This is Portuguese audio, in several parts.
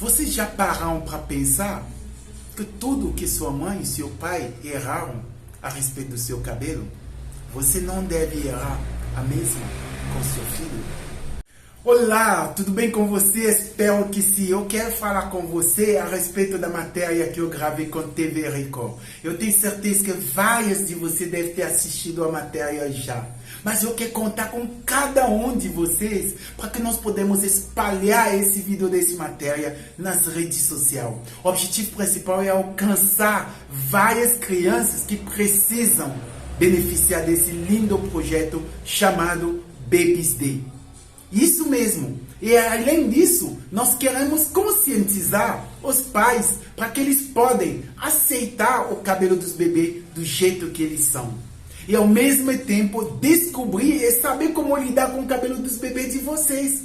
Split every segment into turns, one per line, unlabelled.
Vocês já pararam para pensar que tudo que sua mãe e seu pai erraram a respeito do seu cabelo, você não deve errar a mesma com seu filho? Olá, tudo bem com você? Espero que sim. Eu quero falar com você a respeito da matéria que eu gravei com TV Record. Eu tenho certeza que várias de vocês devem ter assistido a matéria já. Mas eu quero contar com cada um de vocês para que nós podemos espalhar esse vídeo dessa matéria nas redes sociais. O objetivo principal é alcançar várias crianças que precisam beneficiar desse lindo projeto chamado Babies Day. Isso mesmo. E além disso, nós queremos conscientizar os pais para que eles podem aceitar o cabelo dos bebês do jeito que eles são. E ao mesmo tempo descobrir e saber como lidar com o cabelo dos bebês de vocês.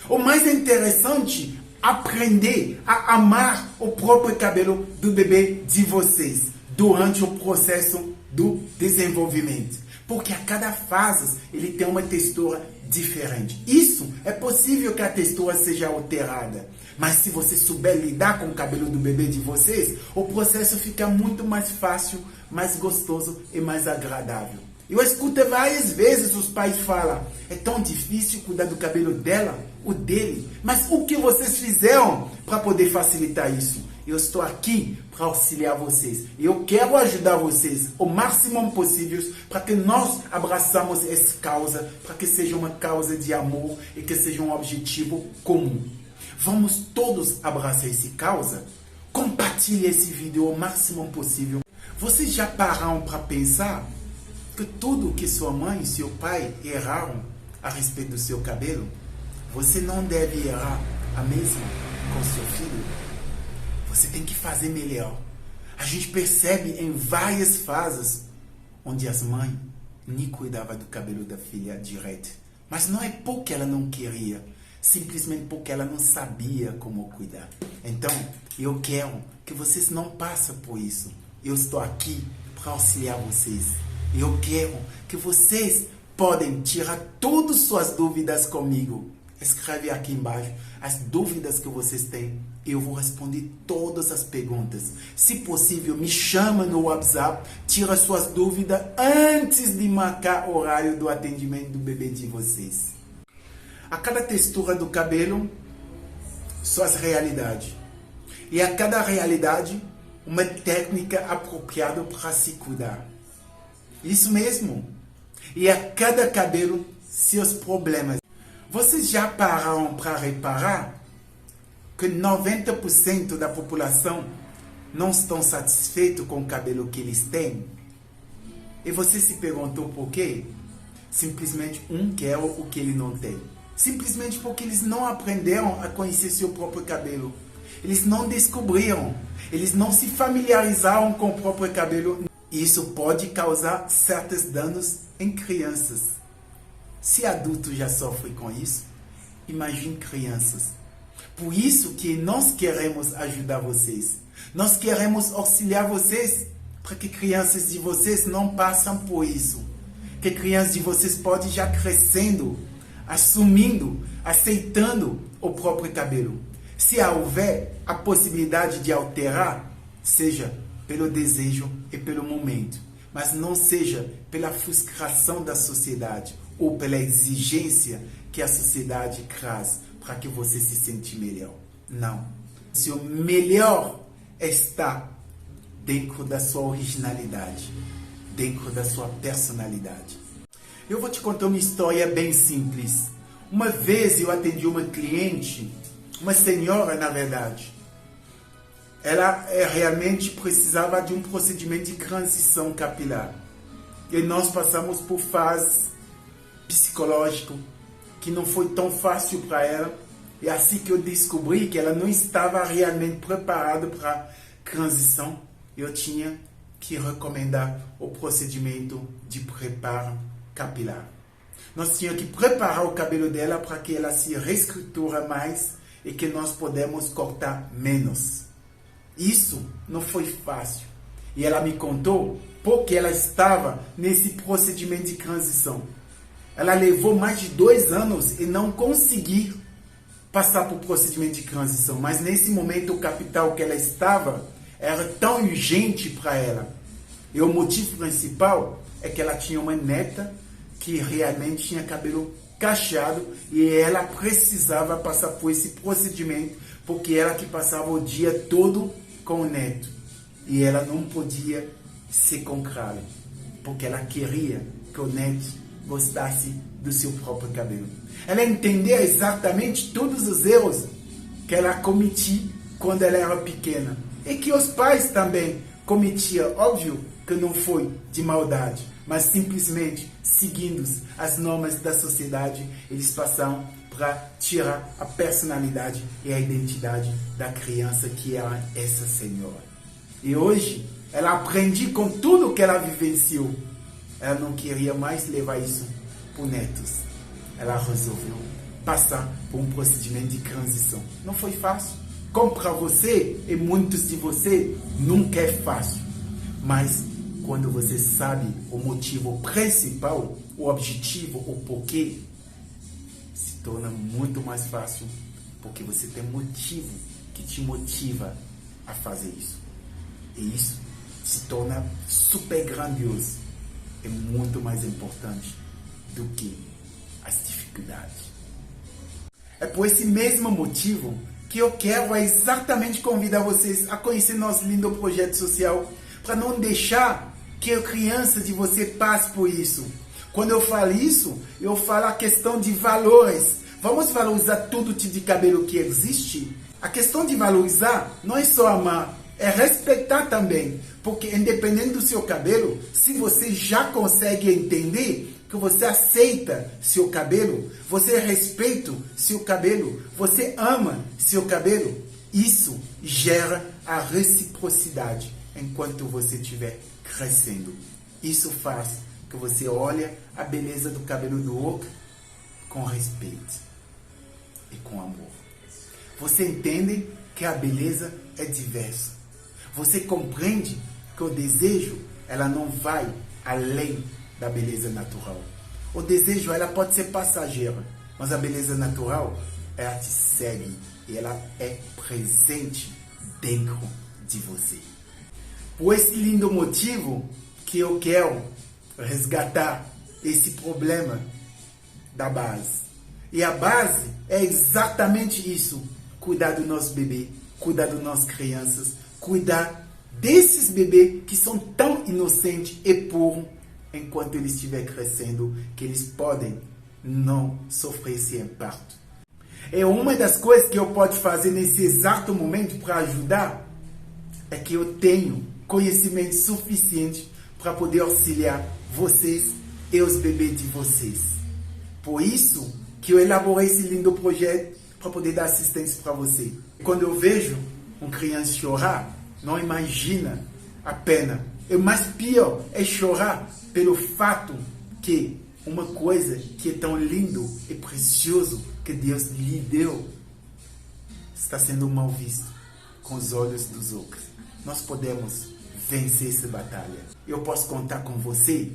O mais interessante, aprender a amar o próprio cabelo do bebê de vocês durante o processo do desenvolvimento. Porque a cada fase ele tem uma textura diferente. Isso é possível que a textura seja alterada. Mas se você souber lidar com o cabelo do bebê de vocês, o processo fica muito mais fácil, mais gostoso e mais agradável. Eu escuto várias vezes os pais falam: é tão difícil cuidar do cabelo dela, o dele. Mas o que vocês fizeram para poder facilitar isso? Eu estou aqui para auxiliar vocês. Eu quero ajudar vocês o máximo possível para que nós abraçamos essa causa, para que seja uma causa de amor e que seja um objetivo comum. Vamos todos abraçar essa causa? Compartilhe esse vídeo o máximo possível. Vocês já pararam para pensar que tudo que sua mãe e seu pai erraram a respeito do seu cabelo, você não deve errar a mesma com seu filho? Você tem que fazer melhor. A gente percebe em várias fases onde as mães nem cuidavam do cabelo da filha direito. Mas não é porque ela não queria, simplesmente porque ela não sabia como cuidar. Então, eu quero que vocês não passem por isso. Eu estou aqui para auxiliar vocês. Eu quero que vocês podem tirar todas suas dúvidas comigo. Escreve aqui embaixo as dúvidas que vocês têm. Eu vou responder todas as perguntas. Se possível, me chama no WhatsApp. Tira suas dúvidas antes de marcar o horário do atendimento do bebê de vocês. A cada textura do cabelo, suas realidades. E a cada realidade, uma técnica apropriada para se cuidar. Isso mesmo. E a cada cabelo, seus problemas. Vocês já pararam para reparar que 90% da população não estão satisfeitos com o cabelo que eles têm? E você se perguntou por quê? Simplesmente quer o que ele não tem. Simplesmente porque eles não aprenderam a conhecer seu próprio cabelo. Eles não descobriram. Eles não se familiarizaram com o próprio cabelo. E isso pode causar certos danos em crianças. Se adultos já sofrem com isso, imagine crianças. Por isso que nós queremos ajudar vocês. Nós queremos auxiliar vocês para que crianças de vocês não passem por isso. Que crianças de vocês podem já crescendo, assumindo, aceitando o próprio cabelo. Se houver a possibilidade de alterar, seja pelo desejo e pelo momento, mas não seja pela frustração da sociedade ou pela exigência que a sociedade traz para que você se sente melhor. Não. Seu melhor está dentro da sua originalidade, dentro da sua personalidade. Eu vou te contar uma história bem simples. Uma vez eu atendi uma cliente, uma senhora na verdade. Ela realmente precisava de um procedimento de transição capilar. E nós passamos por fase psicológica que não foi tão fácil para ela. E assim que eu descobri que ela não estava realmente preparada para a transição, eu tinha que recomendar o procedimento de preparo capilar. Nós tínhamos que preparar o cabelo dela para que ela se reestrutura mais e que nós podemos cortar menos. Isso não foi fácil. E ela me contou porque ela estava nesse procedimento de transição. Ela levou mais de 2 anos e não conseguiu passar por procedimento de transição, mas nesse momento o capital que ela estava era tão urgente para ela. E o motivo principal é que ela tinha uma neta que realmente tinha cabelo cacheado e ela precisava passar por esse procedimento porque ela que passava o dia todo com o neto e ela não podia ser concrada porque ela queria que o neto gostasse do seu próprio cabelo. Ela entendia exatamente todos os erros que ela cometia quando ela era pequena e que os pais também cometiam. Óbvio que não foi de maldade, mas simplesmente seguindo as normas da sociedade, eles passaram para tirar a personalidade e a identidade da criança que era essa senhora. E hoje, ela aprende com tudo que ela vivenciou. Ela não queria mais levar isso para os netos. Ela resolveu passar por um procedimento de transição. Não foi fácil. Como para você e muitos de vocês, nunca é fácil. Mas quando você sabe o motivo principal, o objetivo, o porquê, se torna muito mais fácil, porque você tem motivo que te motiva a fazer isso. E isso se torna super grandioso. É muito mais importante do que as dificuldades. É por esse mesmo motivo que eu quero exatamente convidar vocês a conhecer nosso lindo projeto social, para não deixar que a criança de você passe por isso. Quando eu falo isso, eu falo a questão de valores. Vamos valorizar todo tipo de cabelo que existe? A questão de valorizar não é só amar, é respeitar também. Porque independente do seu cabelo, se você já consegue entender que você aceita seu cabelo, você respeita seu cabelo, você ama seu cabelo, isso gera a reciprocidade enquanto você estiver crescendo. Isso faz que você olhe a beleza do cabelo do outro com respeito e com amor. Você entende que a beleza é diversa. Você compreende que o desejo ela não vai além da beleza natural. O desejo ela pode ser passageira, mas a beleza natural ela te segue e ela é presente dentro de você. Por esse lindo motivo que eu quero resgatar esse problema da base. E a base é exatamente isso. Cuidar do nosso bebê, cuidar das nossas crianças, cuidar desses bebês que são tão inocentes e puros enquanto eles estiverem crescendo, que eles podem não sofrer esse impacto. É uma das coisas que eu posso fazer nesse exato momento para ajudar, é que eu tenho conhecimento suficiente para poder auxiliar vocês e os bebês de vocês. Por isso que eu elaborei esse lindo projeto para poder dar assistência para você. Quando eu vejo uma criança chorar, não imagina a pena. O mais pior é chorar pelo fato que uma coisa que é tão lindo e precioso que Deus lhe deu está sendo mal visto com os olhos dos outros. Nós podemos vencer essa batalha. Eu posso contar com você?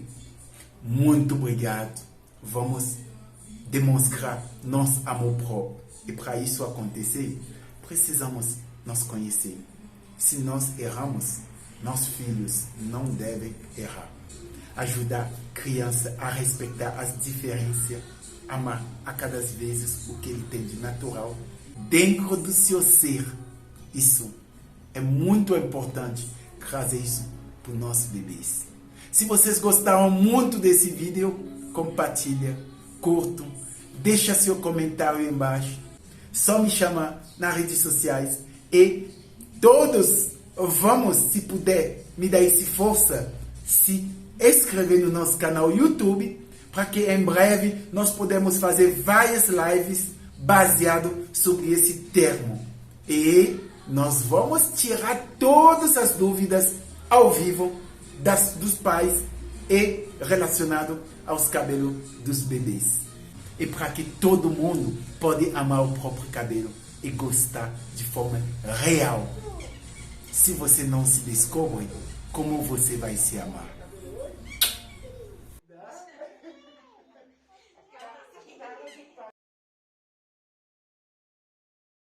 Muito obrigado. Vamos demonstrar nosso amor próprio. E para isso acontecer, precisamos nos conhecer. Se nós erramos, nossos filhos não devem errar. Ajudar a criança a respeitar as diferenças, amar a cada vez o que ele tem de natural dentro do seu ser. Isso é muito importante, trazer isso para os nossos bebês. Se vocês gostaram muito desse vídeo, compartilha, curtam, deixa seu comentário aí embaixo. Só me chamar nas redes sociais e todos vamos, se puder, me dar essa força, se inscrever no nosso canal YouTube, para que em breve nós podemos fazer várias lives baseado sobre esse termo. E nós vamos tirar todas as dúvidas ao vivo dos pais e relacionado aos cabelos dos bebês. E para que todo mundo pode amar o próprio cabelo e gostar de forma real. Se você não se descobre, como você vai se amar?